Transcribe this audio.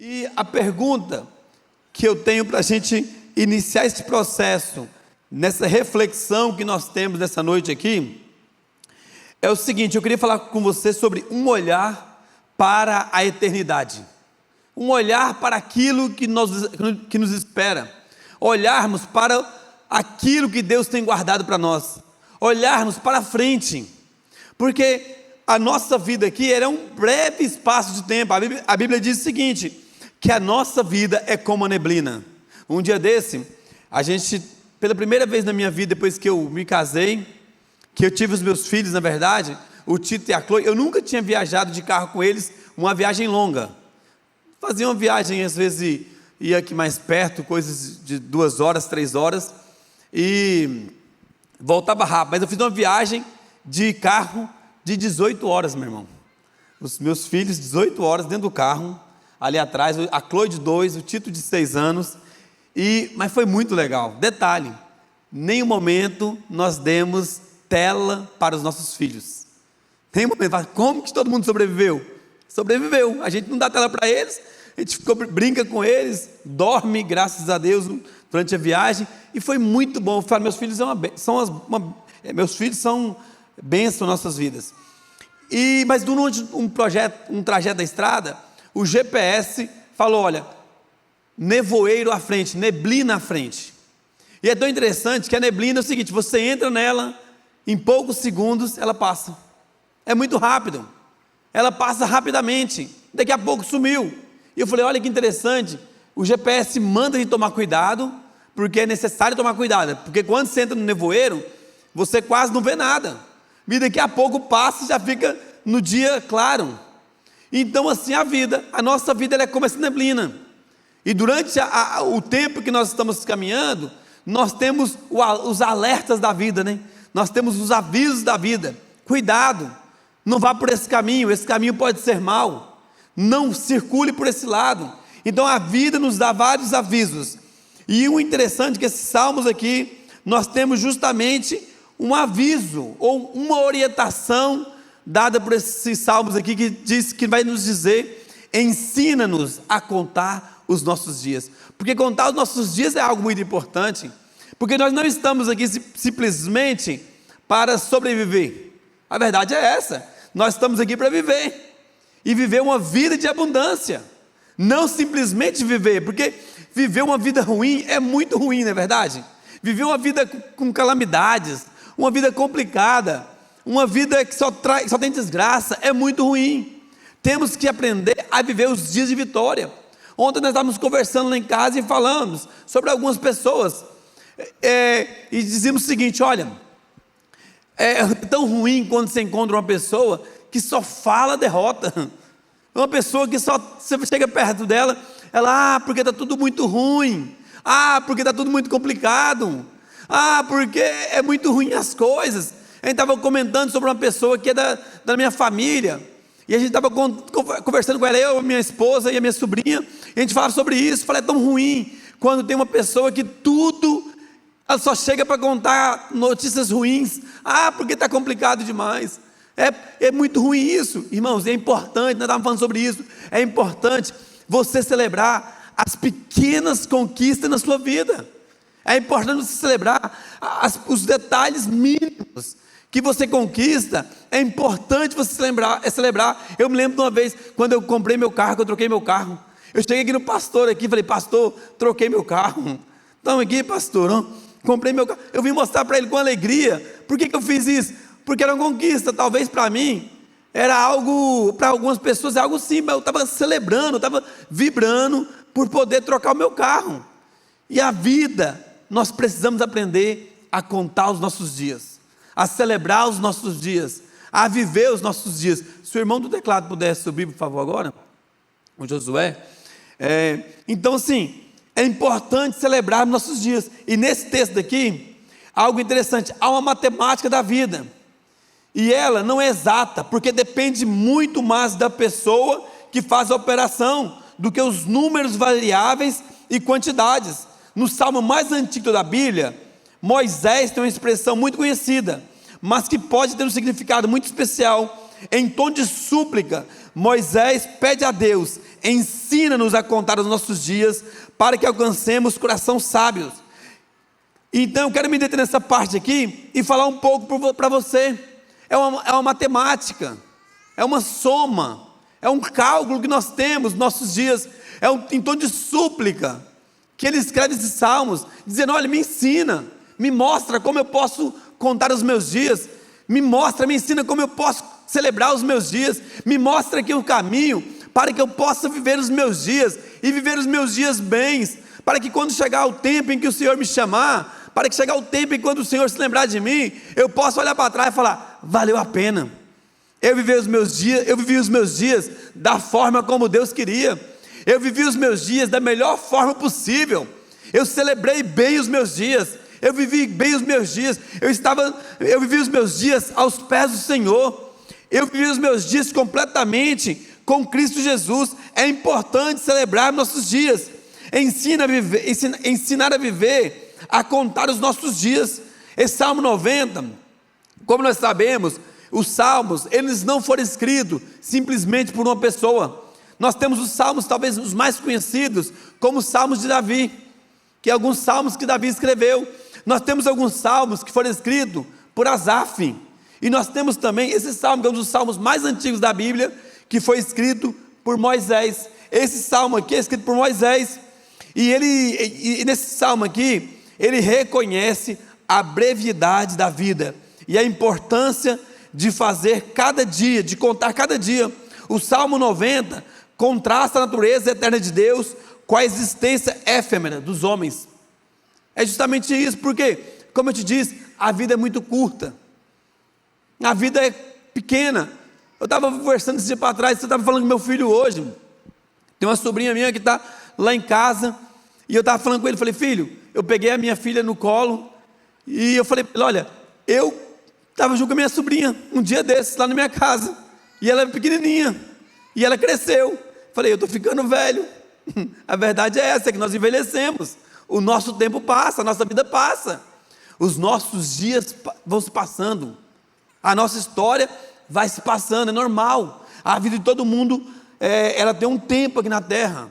E a pergunta que eu tenho para a gente iniciar esse processo, nessa reflexão que nós temos nessa noite aqui, é o seguinte: eu queria falar com você sobre um olhar para a eternidade, um olhar para aquilo que nos espera, olharmos para aquilo que Deus tem guardado para nós, olharmos para frente, porque a nossa vida aqui era um breve espaço de tempo. A Bíblia diz o seguinte, que a nossa vida é como a neblina. Um dia desse, a gente, pela primeira vez na minha vida, depois que eu me casei, que eu tive os meus filhos, na verdade, o Tito e a Chloe, eu nunca tinha viajado de carro com eles, uma viagem longa. Fazia uma viagem, às vezes ia aqui mais perto, coisas de 2 horas, 3 horas, e voltava rápido. Mas eu fiz uma viagem de carro de 18 horas, meu irmão. Os meus filhos, 18 horas dentro do carro, ali atrás, a Chloe de 2, o Tito de 6 anos, mas foi muito legal. Detalhe, nenhum momento nós demos tela para os nossos filhos. Nenhum momento, como que todo mundo sobreviveu? Sobreviveu, a gente não dá tela para eles, a gente brinca com eles, dorme, graças a Deus, durante a viagem, e foi muito bom. Meus filhos meus filhos são bênção em nossas vidas. Mas durante um trajeto da estrada, o GPS falou: olha, nevoeiro à frente, neblina à frente. E é tão interessante que a neblina é o seguinte: você entra nela, em poucos segundos ela passa, é muito rápido, ela passa rapidamente, daqui a pouco sumiu. E eu falei: olha que interessante, o GPS manda a gente tomar cuidado, porque é necessário tomar cuidado, porque quando você entra no nevoeiro, você quase não vê nada, e daqui a pouco passa e já fica no dia claro. Então assim, a nossa vida ela é como essa neblina, e durante o tempo que nós estamos caminhando, nós temos os alertas da vida, né? Nós temos os avisos da vida: cuidado, não vá por esse caminho pode ser mau, não circule por esse lado. Então a vida nos dá vários avisos, e o interessante é que esses salmos aqui, nós temos justamente um aviso, ou uma orientação dada por esses salmos aqui, que diz, que vai nos dizer: ensina-nos a contar os nossos dias, porque contar os nossos dias é algo muito importante, porque nós não estamos aqui simplesmente para sobreviver. A verdade é essa, nós estamos aqui para viver, e viver uma vida de abundância, não simplesmente viver, porque viver uma vida ruim é muito ruim, não é verdade? Viver uma vida com calamidades, uma vida complicada, uma vida que só tem desgraça, é muito ruim. Temos que aprender a viver os dias de vitória. Ontem nós estávamos conversando lá em casa e falamos sobre algumas pessoas, e dizíamos o seguinte: olha, é tão ruim quando você encontra uma pessoa que só fala derrota, uma pessoa que só, você chega perto dela, ela, porque está tudo muito ruim, porque está tudo muito complicado, porque é muito ruim as coisas. A gente estava comentando sobre uma pessoa que é da minha família, e a gente estava conversando com ela, eu, minha esposa e a minha sobrinha, e a gente falava sobre isso. Falei: é tão ruim quando tem uma pessoa que ela só chega para contar notícias ruins, porque está complicado demais, é muito ruim isso. Irmãos, é importante, nós estávamos falando sobre isso, é importante você celebrar as pequenas conquistas na sua vida, é importante você celebrar os detalhes mínimos que você conquista, é importante você celebrar. Eu me lembro de uma vez, quando eu comprei meu carro, que eu troquei meu carro, eu cheguei aqui no pastor aqui, falei: pastor, troquei meu carro. Estamos aqui, pastor, não? Comprei meu carro, eu vim mostrar para ele com alegria. Por que eu fiz isso? Porque era uma conquista. Talvez para mim, era algo, para algumas pessoas é algo simples, eu estava celebrando, eu estava vibrando por poder trocar o meu carro. E a vida, nós precisamos aprender a contar os nossos dias, a celebrar os nossos dias, a viver os nossos dias. Se o irmão do teclado pudesse subir, por favor, agora, o Josué. Então assim, é importante celebrar nossos dias. E nesse texto daqui, algo interessante, há uma matemática da vida, e ela não é exata, porque depende muito mais da pessoa que faz a operação, do que os números variáveis e quantidades. No salmo mais antigo da Bíblia, Moisés tem uma expressão muito conhecida, mas que pode ter um significado muito especial. Em tom de súplica, Moisés pede a Deus: ensina-nos a contar os nossos dias, para que alcancemos coração sábios. Então eu quero me deter nessa parte aqui, e falar um pouco para você. É uma matemática, é uma soma, é um cálculo que nós temos, nossos dias, em tom de súplica, que ele escreve esses salmos, dizendo: olha, me ensina, me mostra como eu posso contar os meus dias, me ensina como eu posso celebrar os meus dias, me mostra aqui o caminho, para que eu possa viver os meus dias, e viver os meus dias bens, para que quando chegar o tempo em que o Senhor me chamar, para que chegar o tempo em que quando o Senhor se lembrar de mim, eu possa olhar para trás e falar: valeu a pena, eu vivi os meus dias da forma como Deus queria, eu vivi os meus dias da melhor forma possível, eu celebrei bem os meus dias, eu vivi bem os meus dias, eu vivi os meus dias aos pés do Senhor, eu vivi os meus dias completamente com Cristo Jesus. É importante celebrar nossos dias, ensinar a viver, a contar os nossos dias. Esse Salmo 90, como nós sabemos, os salmos, eles não foram escritos simplesmente por uma pessoa. Nós temos os salmos, talvez os mais conhecidos, como os salmos de Davi, que é alguns salmos que Davi escreveu. Nós temos alguns salmos que foram escritos por Asaf, e nós temos também esse salmo, que é um dos salmos mais antigos da Bíblia, que foi escrito por Moisés. Esse salmo aqui é escrito por Moisés, e nesse salmo aqui, ele reconhece a brevidade da vida, e a importância de fazer cada dia, de contar cada dia. O Salmo 90 contrasta a natureza eterna de Deus com a existência efêmera dos homens. É justamente isso, porque, como eu te disse, a vida é muito curta, a vida é pequena. Eu estava conversando esse dia para trás, você estava falando com meu filho hoje, tem uma sobrinha minha que está lá em casa, e eu estava falando com ele, falei: filho, eu peguei a minha filha no colo, e eu falei: olha, eu estava junto com a minha sobrinha, um dia desses, lá na minha casa, e ela é pequenininha, e ela cresceu. Falei: eu estou ficando velho. A verdade é essa, é que nós envelhecemos, o nosso tempo passa, a nossa vida passa, os nossos dias vão se passando, a nossa história vai se passando, é normal. A vida de todo mundo, ela tem um tempo aqui na terra.